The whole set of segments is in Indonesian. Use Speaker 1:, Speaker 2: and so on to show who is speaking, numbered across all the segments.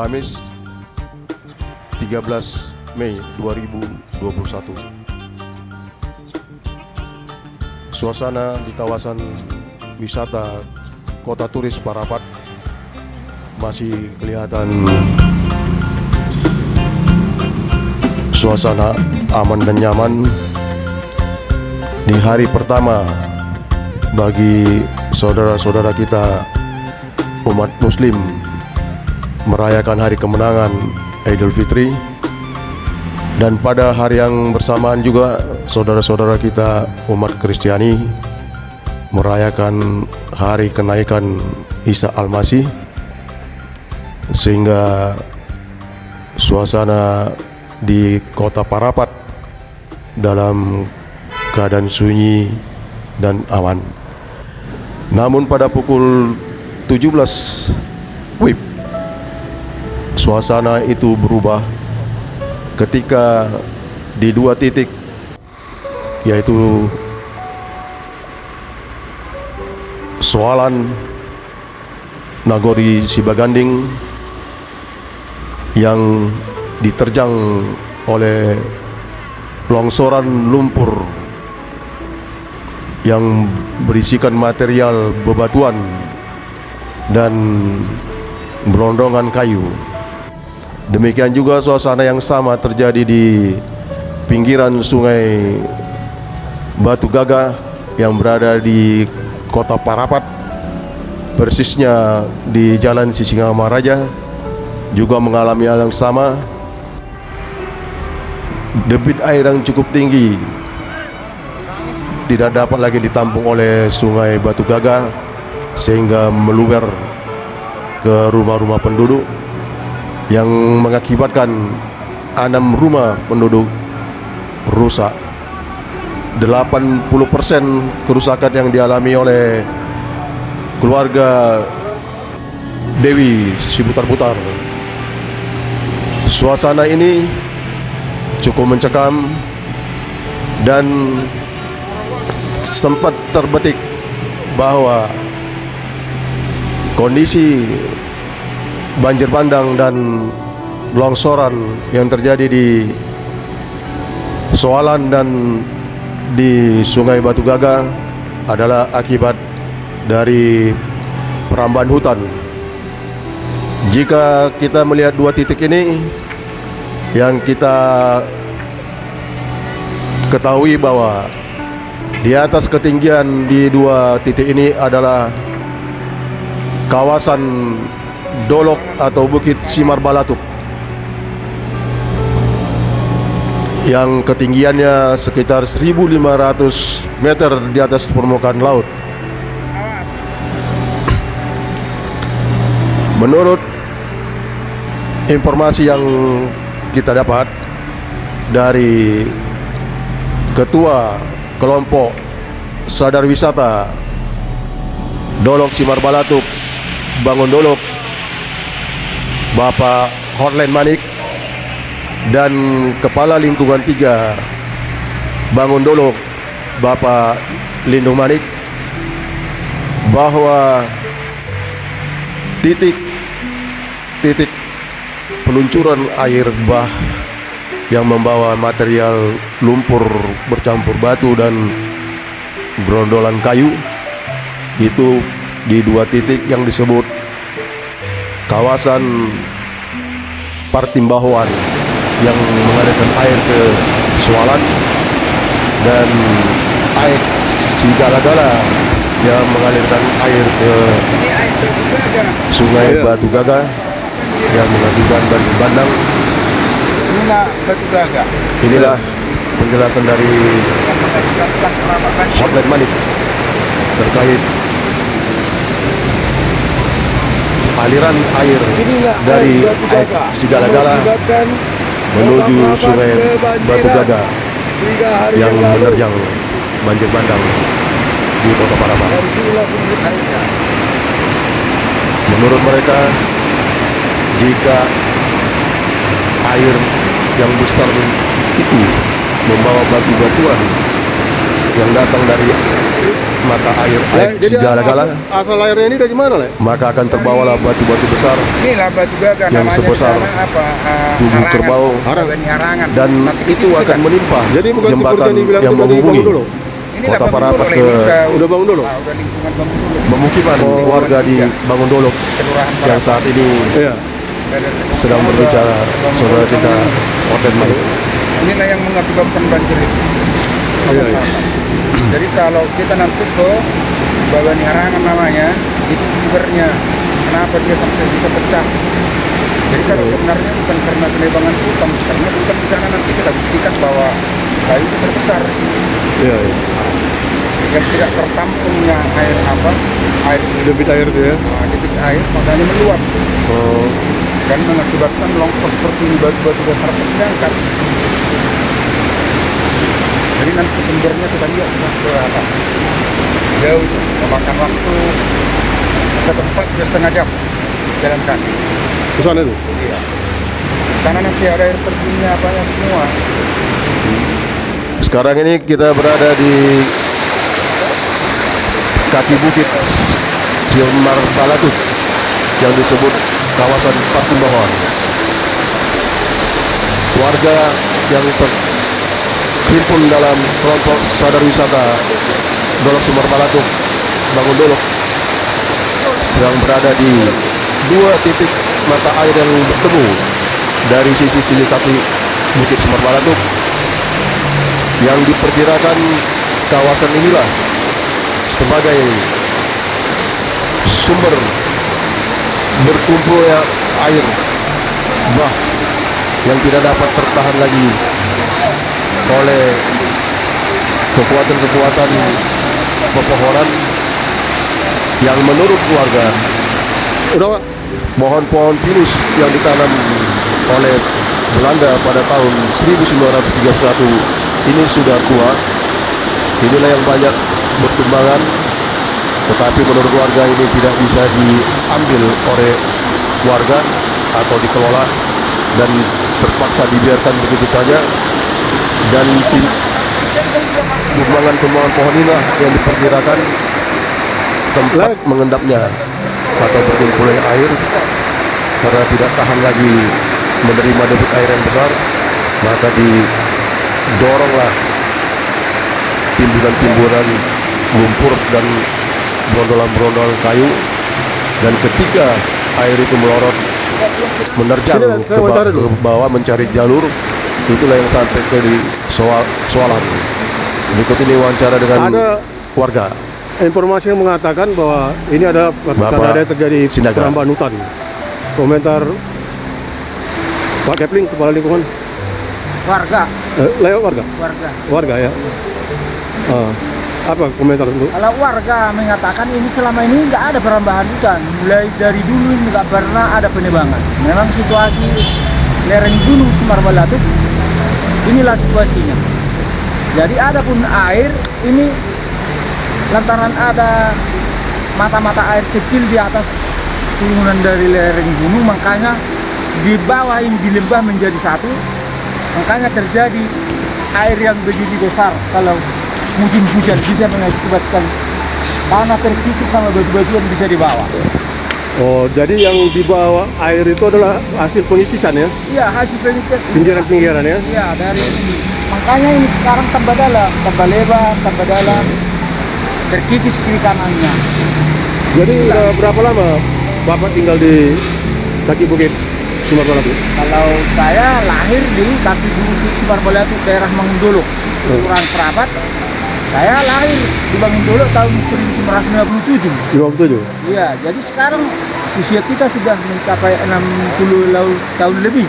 Speaker 1: Kamis 13 Mei 2021. Suasana di kawasan wisata Kota Turis Parapat masih kelihatan suasana aman dan nyaman di hari pertama bagi saudara-saudara kita umat Muslim merayakan hari kemenangan Idul Fitri, dan pada hari yang bersamaan juga saudara-saudara kita umat Kristiani merayakan hari kenaikan Isa Al-Masih, sehingga suasana di Kota Parapat dalam keadaan sunyi dan aman. Namun pada pukul 17 WIB suasana itu berubah ketika di dua titik, yaitu Soalan Nagori Sibaganding yang diterjang oleh longsoran lumpur yang berisikan material bebatuan dan berondongan kayu. Demikian juga suasana yang sama terjadi di pinggiran Sungai Batu Gagah yang berada di Kota Parapat, persisnya di Jalan Sisingamaraja, juga mengalami hal yang sama. Debit air yang cukup tinggi tidak dapat lagi ditampung oleh Sungai Batu Gagah sehingga meluber ke rumah-rumah penduduk yang mengakibatkan 6 rumah penduduk rusak. 80% kerusakan yang dialami oleh keluarga Dewi Siputar-Putar. Suasana ini cukup mencekam dan sempat terbetik bahwa kondisi banjir bandang dan longsoran yang terjadi di Soalan dan di Sungai Batu Gagah adalah akibat dari perambahan hutan. Jika kita melihat dua titik ini, yang kita ketahui bahwa di atas ketinggian di dua titik ini adalah kawasan Dolok atau Bukit Simar Balatuk yang ketinggiannya sekitar 1.500 meter di atas permukaan laut. Menurut informasi yang kita dapat dari Ketua Kelompok Sadar Wisata Dolok Simar Balatuk Bangun Dolok, Bapak Horlen Manik, dan Kepala Lingkungan 3 Bangun Dolok, Bapak Lindung Manik, bahwa titik peluncuran air bah yang membawa material lumpur bercampur batu dan grondolan kayu itu di dua titik yang disebut kawasan Partimbahoan yang mengalirkan air ke Soalan, dan air Sigala-gala yang mengalirkan air ke Sungai Batu Gagah yang mengakibatkan banjir bandang. Inilah penjelasan dari Hotline Manik terkait aliran air dari air Sigala-gala menuju Sungai Batu Gagah yang menerjang banjir bandang di Kota Parapat. Menurut mereka, jika air yang besar itu membawa batu-batuan yang datang dari mata air
Speaker 2: Jadi
Speaker 1: segala-gala,
Speaker 2: asal airnya ini dari mana, Le?
Speaker 1: maka akan terbawalah batu-batu besar
Speaker 3: Inilah batu gaga
Speaker 1: yang
Speaker 3: namanya
Speaker 1: sebesar
Speaker 3: di sana apa?
Speaker 1: tubuh
Speaker 3: Harangan.
Speaker 1: kerbau,
Speaker 3: Bawani Harangan.
Speaker 1: dan
Speaker 3: Nanti ke
Speaker 1: itu
Speaker 3: situ
Speaker 1: akan
Speaker 3: kita.
Speaker 1: menimpa
Speaker 2: Jadi bukan seperti
Speaker 1: jembatan
Speaker 2: yang dibilang
Speaker 1: yang
Speaker 2: itu dari
Speaker 1: menghubungi
Speaker 2: Bangun Dolo.
Speaker 3: Inilah
Speaker 1: Kota
Speaker 3: Bangun
Speaker 1: Parapat
Speaker 3: Dolo,
Speaker 1: ke
Speaker 3: ini
Speaker 2: Udah Bangun Dolo?
Speaker 3: udah lingkungan Bangun Dolo.
Speaker 1: pemukiman
Speaker 3: Oh,
Speaker 1: warga di
Speaker 3: iya.
Speaker 1: Bangun Dolo
Speaker 3: Kelurahan
Speaker 1: yang
Speaker 3: Parapat.
Speaker 1: saat ini
Speaker 2: Iya.
Speaker 1: sedang berbicara saudara kita Orden Malik.
Speaker 3: Inilah yang mengakibatkan banjir itu.
Speaker 2: Iya, iya.
Speaker 3: Jadi kalau kita nanti ke Bawani Harangan namanya, itu sumbernya. Kenapa dia sampai bisa pecah? Jadi kalau sebenarnya bukan karena penebangan hutan, karena hutan di sana nanti kita buktikan bahwa kayu itu terbesar.
Speaker 2: Iya, iya.
Speaker 3: Yang tidak tertampungnya air apa? Air
Speaker 2: Debit air itu ya.
Speaker 3: debit air makanya meluap
Speaker 2: Oh.
Speaker 3: dan mengakibatkan longsor seperti ini, batu-batu besar terangkat. Jadi nanti sumbernya kita lihat ke atas. Jauh itu, memakan waktu ke tempat 2,5 jam jalan kaki.
Speaker 2: Ke sana itu.
Speaker 3: Iya. Sana nanti ada air terjunnya apanya semua.
Speaker 1: Sekarang ini kita berada di kaki bukit Simar Balatut yang disebut kawasan Patimbahoan. Warga yang terhimpun dalam kelompok sadar wisata Dolok Sumar Balatut Bangun Dolok sedang berada di dua titik mata air yang bertemu dari sisi kaki bukit Sumar Balatut, yang diperkirakan kawasan inilah sebagai sumber berkumpulnya air bah yang tidak dapat tertahan lagi oleh kekuatan-kekuatan pepohonan yang menurut warga
Speaker 2: Udah, Pak.
Speaker 1: pohon-pohon pinus yang ditanam oleh Belanda pada tahun 1931 ini sudah tua. Inilah yang banyak bertumbangan, tetapi menurut warga ini tidak bisa diambil oleh warga atau dikelola dan terpaksa dibiarkan begitu saja. Dan tumbangan-tumbangan pohon inilah yang diperkirakan tempat mengendapnya atau berkumpulnya air karena tidak tahan lagi menerima debit air yang besar, maka didoronglah timbunan-timbunan lumpur dan brondolan-brondolan kayu, dan ketika air itu melorot menerjang ke bawah mencari jalur, itulah yang sampai ke di Soalan. Berikut ini wawancara dengan
Speaker 2: Ada
Speaker 1: warga.
Speaker 2: informasi yang mengatakan bahwa ini ada karena ada terjadi
Speaker 1: Sinaga.
Speaker 2: perambahan hutan. Komentar Pak Kepling, Kepala Lingkungan.
Speaker 3: Warga,
Speaker 2: Lewat warga. Warga ya. Apa komentar untuk?
Speaker 4: Kalau warga mengatakan ini selama ini nggak ada perambahan hutan, mulai dari dulu nggak pernah ada penebangan. Memang situasi lereng Gunung Semar Balatut inilah situasinya. Jadi ada pun air ini lantaran ada mata-mata air kecil di atas turunan dari lereng gunung, makanya di bawah ini di lembah menjadi satu, makanya terjadi air yang begitu besar. Kalau musim hujan bisa mengakibatkan tanah terkikis sama batu-batu yang bisa dibawa.
Speaker 2: Oh, jadi yang dibawa air itu adalah hasil pengikisan ya?
Speaker 4: Iya, hasil penelitian.
Speaker 2: Pinggiran-pinggiran ya?
Speaker 4: Iya, dari makanya ini sekarang tambah dalam, tambah lebar, tambah dalam, terkikis kiri kanannya.
Speaker 2: Jadi udah berapa lama Bapak tinggal di kaki bukit Sumar Balatut?
Speaker 4: Kalau saya lahir di kaki bukit Sumar Balatut, daerah Mangundolo, Kelurahan Parapat. Saya lahir di Mangundolo tahun 1957.
Speaker 2: 57?
Speaker 4: Iya, jadi sekarang usia kita sudah mencapai 60 tahun lebih.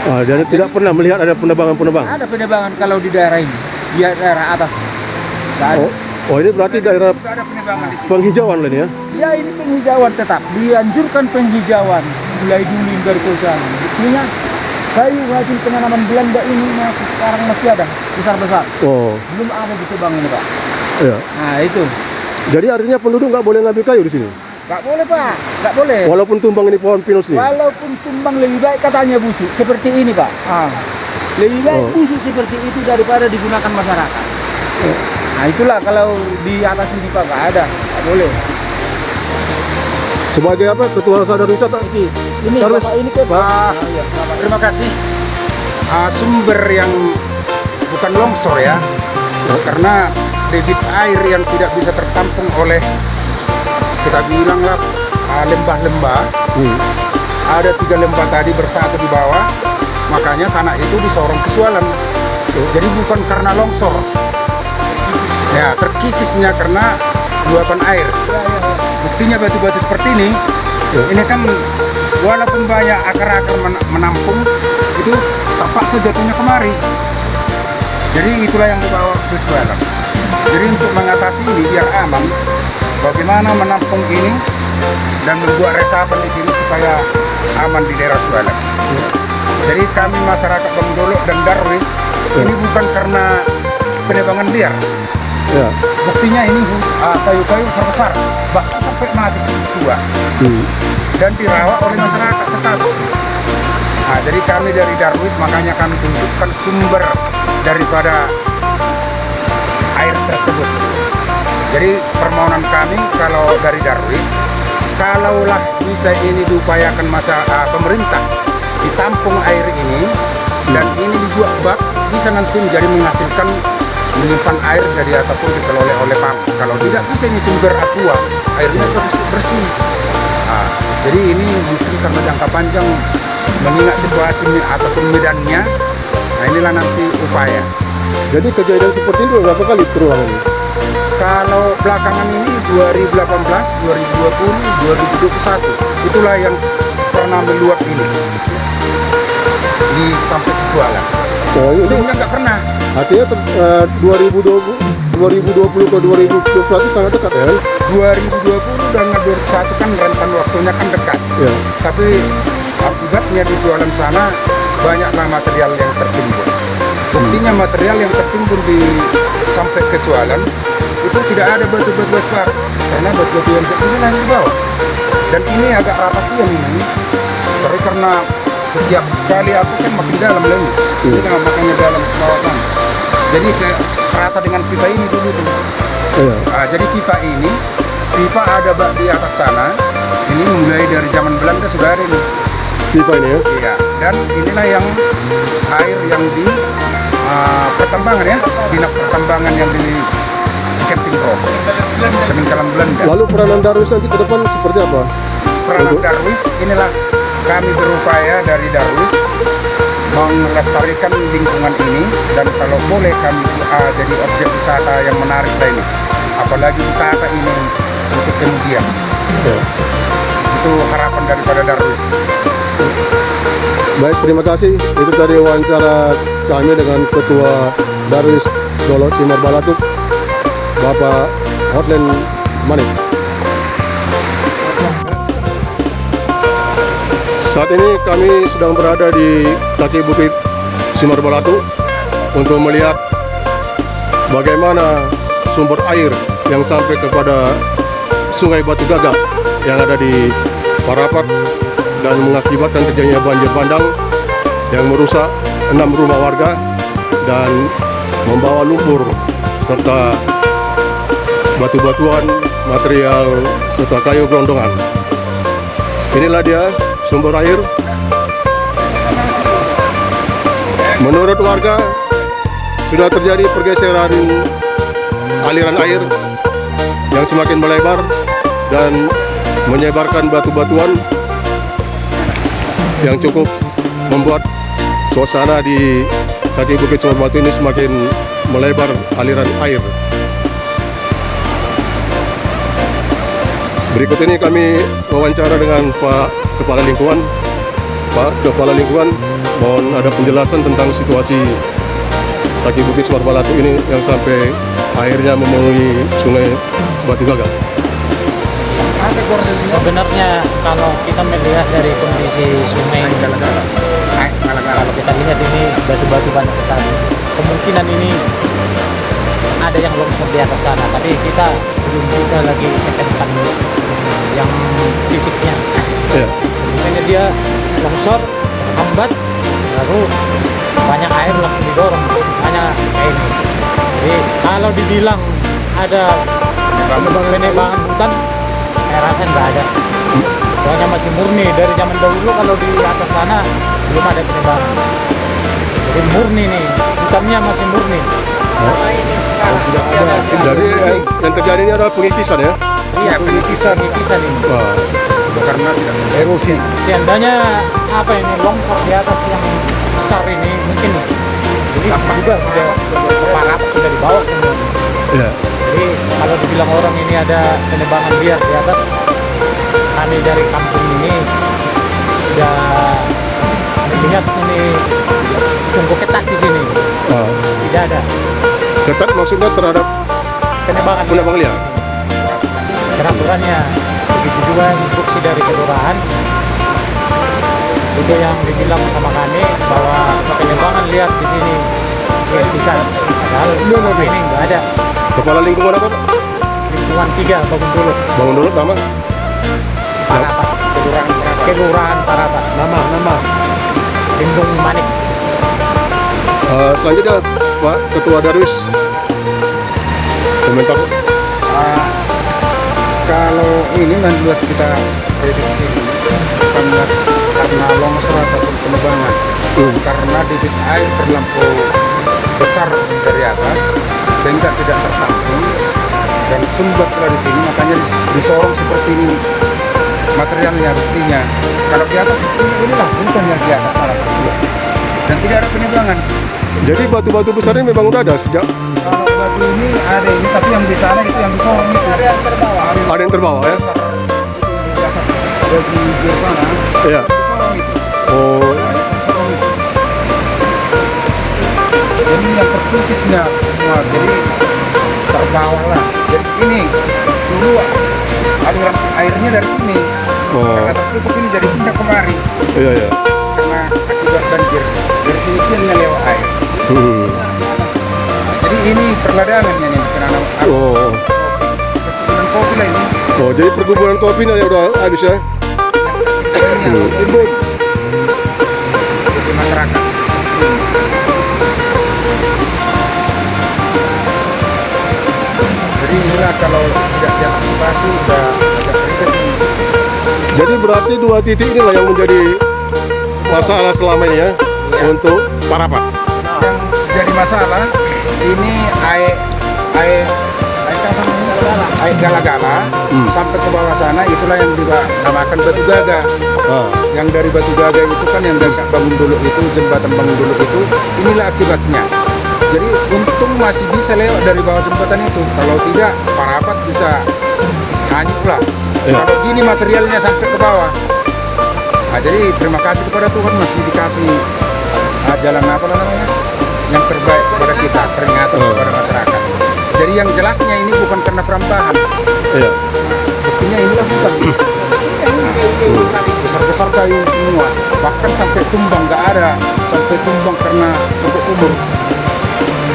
Speaker 2: Jadi tidak pernah melihat ada penebangan-penebangan?
Speaker 4: Ada penebangan kalau di daerah ini, di daerah atas. Nggak ada.
Speaker 2: Oh, ini berarti daerah
Speaker 3: Tidak ada penebangan di sini.
Speaker 2: penghijauan lah ini ya?
Speaker 4: Ya, ini penghijauan tetap, dianjurkan penghijauan mulai dulu hingga ke sana. Buktinya kayu hasil penanaman Belanda ini masih sekarang masih ada besar-besar.
Speaker 2: Oh,
Speaker 4: Belum ada ditebang ini, Pak.
Speaker 2: iya.
Speaker 4: Nah, itu.
Speaker 2: Jadi artinya penduduk nggak boleh ngambil kayu di sini?
Speaker 4: Nggak boleh, Pak. Nggak boleh.
Speaker 2: Walaupun tumbang ini pohon pinus nih?
Speaker 4: Walaupun tumbang lebih baik katanya busuk seperti ini, Pak. Lebih baik busuk seperti itu daripada digunakan masyarakat. Nah, Nah itulah kalau di atas ini Pak nggak ada, nggak boleh.
Speaker 2: Sebagai apa ketua sadar wisata?
Speaker 4: Ini
Speaker 2: Darwis.
Speaker 4: Bapak ini Pak.
Speaker 3: Terima kasih. Sumber yang bukan longsor ya, karena debit air yang tidak bisa tertampung oleh kita bilanglah lembah-lembah. Ada 3 lembah tadi bersatu di bawah, makanya tanah itu disorong ke Sualan. Jadi bukan karena longsor. Ya, terkikisnya karena luapan air. Buktinya batu-batu seperti ini kan walaupun banyak akar-akar menampung, itu terpaksa jatuhnya kemari. Jadi itulah yang dibawa ke Sualan. Jadi untuk mengatasi ini biar aman, bagaimana menampung ini dan membuat resapan di sini supaya aman di daerah Sualan. Jadi kami masyarakat Bangdolok dan Darwis ini bukan karena penebangan liar.
Speaker 2: Ya.
Speaker 3: Buktinya ini kayu-kayu besar, bahkan sampai mati tua dan dirawat oleh masyarakat tetap. Nah, jadi kami dari Darwis makanya kami tunjukkan sumber daripada air tersebut. Jadi permohonan kami kalau dari Darwis, kalaulah bisa ini diupayakan pemerintah ditampung air ini dan ini dibuat bak, bisa nanti menjadi menghasilkan menyimpan air dari ataupun dikelola oleh PAM. Kalau tidak bisa ini sumber aqua, airnya bersih. Nah, jadi ini mungkin karena jangka panjang mengingat situasi ataupun medannya. Nah inilah nanti upaya.
Speaker 2: Jadi kejadian seperti itu berapa kali terulang ini?
Speaker 3: Kalau belakangan ini 2018, 2020, 2021 itulah yang pernah meluap ini di sampai ke Sualan.
Speaker 2: Oh, ini
Speaker 3: Sebelumnya nggak pernah.
Speaker 2: artinya 2020 ke 2021 sangat dekat ya?
Speaker 3: 2020 dengan 2021 kan rentan waktunya kan dekat.
Speaker 2: Ya.
Speaker 3: Tapi akibatnya di Sualan sana banyaklah material yang tertimbun. Buktinya material yang tertimbun sampai ke Sualan itu tidak ada batu-batu aspal karena batu-batu yang tertimbun hanya di bawah. Dan ini agak rapatian ini. Karena setiap kali aku kan makin dalam lagi. Ini kan makanya dalam kawasan. Jadi saya rata dengan pipa ini dulu tuh.
Speaker 2: Iya.
Speaker 3: Nah, jadi pipa ada bak di atas sana. Ini mulai dari zaman Belanda sudah ada ini.
Speaker 2: Pipa ini ya?
Speaker 3: Iya. Dan inilah yang air yang di pertambangan ya, dinas pertambangan yang di Kemping Rogo, Kemenkalan Belanda.
Speaker 2: Lalu peranan Darwis nanti ke depan seperti apa?
Speaker 3: Peranan Darwis inilah kami berupaya dari Darwis melestarikan lingkungan ini dan kalau boleh kami jadi objek wisata yang menarik lainnya, apalagi ditata ini untuk kemudian.
Speaker 2: Ya.
Speaker 3: Itu harapan daripada Darwis.
Speaker 2: Baik, terima kasih. Itu tadi wawancara kami dengan Ketua Darwis Dolok Simar Balatuk, Bapak Hotlen Manik. Saat ini kami sedang berada di kaki bukit Simar Balatuk untuk melihat bagaimana sumber air yang sampai kepada Sungai Batu Gagak yang ada di Parapat dan mengakibatkan terjadinya banjir bandang yang merusak 6 rumah warga dan membawa lumpur serta batu-batuan, material serta kayu gelondongan. Inilah dia sumber air. Menurut warga sudah terjadi pergeseran aliran air yang semakin melebar dan menyebarkan batu-batuan yang cukup membuat suasana di kaki bukit Simar Balatuk ini semakin melebar aliran air. Berikut ini kami wawancara dengan Pak Kepala Lingkungan. Pak Kepala Lingkungan, mohon ada penjelasan tentang situasi kaki bukit Simar Balatuk ini yang sampai airnya memenuhi Sungai Batu Gagak.
Speaker 5: Sebenarnya kalau kita melihat dari kondisi sungai ini, kalau kita lihat ini batu-batu banyak sekali. Kemungkinan ini ada yang longsor di atas sana, tapi kita belum bisa lagi tekankan yang titiknya.
Speaker 2: Ya.
Speaker 5: Makanya dia longsor, hambat, lalu banyak air langsung didorong, hanya kayak ini. Jadi kalau dibilang ada penebangan hutan, saya rasa nggak ada. Soalnya masih murni dari zaman dahulu, kalau di atas sana belum ada penebangan. Jadi murni nih, hutannya masih murni.
Speaker 2: Jadi yang terjadi ini adalah pengikisan ya?
Speaker 5: Iya, pengikisan ini.
Speaker 2: Wah.
Speaker 3: Karena tidak erosi.
Speaker 5: Seandainya apa ini longsor di atas yang besar ini mungkin ini juga sudah parah, sudah di bawah semua.
Speaker 2: Iya.
Speaker 5: Jadi kalau dibilang orang ini ada penebangan liar di atas, kami dari kampung ini sudah melihat ini sungguh ketat di sini.
Speaker 2: Ah.
Speaker 5: Tidak ada
Speaker 2: Ketat maksudnya terhadap
Speaker 5: penebangan.
Speaker 2: penambang liar.
Speaker 5: Peraturannya begitu juga instruksi dari kelurahan itu yang dibilang sama kami bahwa penebangan liar di sini dihentikan. Padahal selama ini nggak ada.
Speaker 2: Kepala lingkungan apa Pak?
Speaker 5: Lingkungan 3 bangun dulu
Speaker 2: Bangun dulu nama?
Speaker 5: Parapat, kelurahan Parapat, nama Lindung Manik.
Speaker 2: Selanjutnya Pak Ketua Darwis, komentar.
Speaker 3: Kalau ini membuat kita prediksi bukan karena longsor ataupun penebangan, karena debit air terlampau besar dari atas sehingga tidak tertampung dan sumbat di sini, makanya disorong seperti ini materialnya. Buktinya kalau di atas inilah bukan yang di atas sana terbuat dan tidak ada penebangan.
Speaker 2: Jadi batu-batu besar ini memang udah ada sejak.
Speaker 3: Kalau batu ini ada ini, tapi yang di sana itu yang disorong itu ada yang terbawa.
Speaker 2: Ada yang terbawa ya?
Speaker 3: Di atas dari sana
Speaker 2: Iya.
Speaker 3: disorong itu.
Speaker 2: Oh,
Speaker 3: Jadi yang terkikisnya semua, jadi terbawa lah. Jadi ini dulu aliran airnya dari sini, karena tertutup ini jadi pindah kemari
Speaker 2: iya iya.
Speaker 3: karena akibat banjir. Dari sini pindah lewat air. Jadi ini perladangannya nih, penanam
Speaker 2: Oh,
Speaker 3: perkebunan kopi lah ini.
Speaker 2: oh jadi perkebunan kopi ini udah habis ya?
Speaker 3: Timbul di masyarakat. Jadi inilah kalau tidak diantisipasi udah agak ribet ini.
Speaker 2: Jadi berarti dua titik inilah yang menjadi masalah selama ini ya untuk Parapat.
Speaker 3: Yang jadi masalah ini air gala-gala sampai ke bawah sana, itulah yang dinamakan batu gaga. Yang dari batu gaga itu kan yang dekat Bangun Dulu itu, jembatan Bangun Dulu itu, inilah akibatnya. Jadi untung masih bisa lewat dari bawah jembatan itu, kalau tidak Parapat bisa hanyut lah. Kalau gini materialnya sampai ke bawah. Nah, jadi terima kasih kepada Tuhan masih dikasih jalan apa namanya yang terbaik kepada kita, peringatan kepada masyarakat. Jadi yang jelasnya ini bukan karena perambahan.
Speaker 2: Iya.
Speaker 3: Buktinya inilah bukan. Besar-besar kayu semua, bahkan sampai tumbang nggak ada, sampai tumbang karena cukup umur.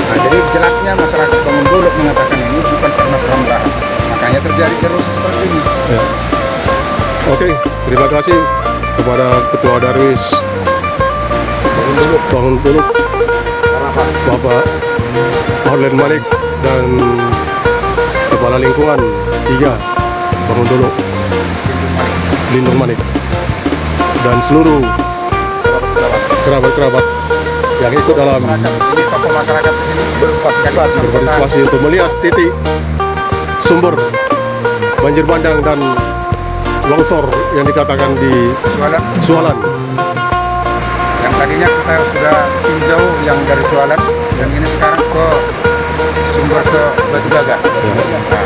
Speaker 3: Nah, jadi jelasnya masyarakat Bangun Dulu mengatakan ini bukan karena perambahan, makanya terjadi erosi seperti ini.
Speaker 2: Ya. Oke, terima kasih kepada Ketua Darwis Bangun Dulu Bapak Orlen Malik dan Kepala Lingkungan 3 Bangun Dulu Lindung Manik dan seluruh kerabat-kerabat yang ikut dalam
Speaker 3: Ini tokoh masyarakat di sini
Speaker 2: berpartisipasi untuk melihat titik sumber banjir bandang dan longsor yang dikatakan di Sualan.
Speaker 3: Yang tadinya kita sudah tinjau yang dari Sualan, dan ini sekarang ke sumber ke Batu Gaga.
Speaker 2: Ya.
Speaker 3: Nah,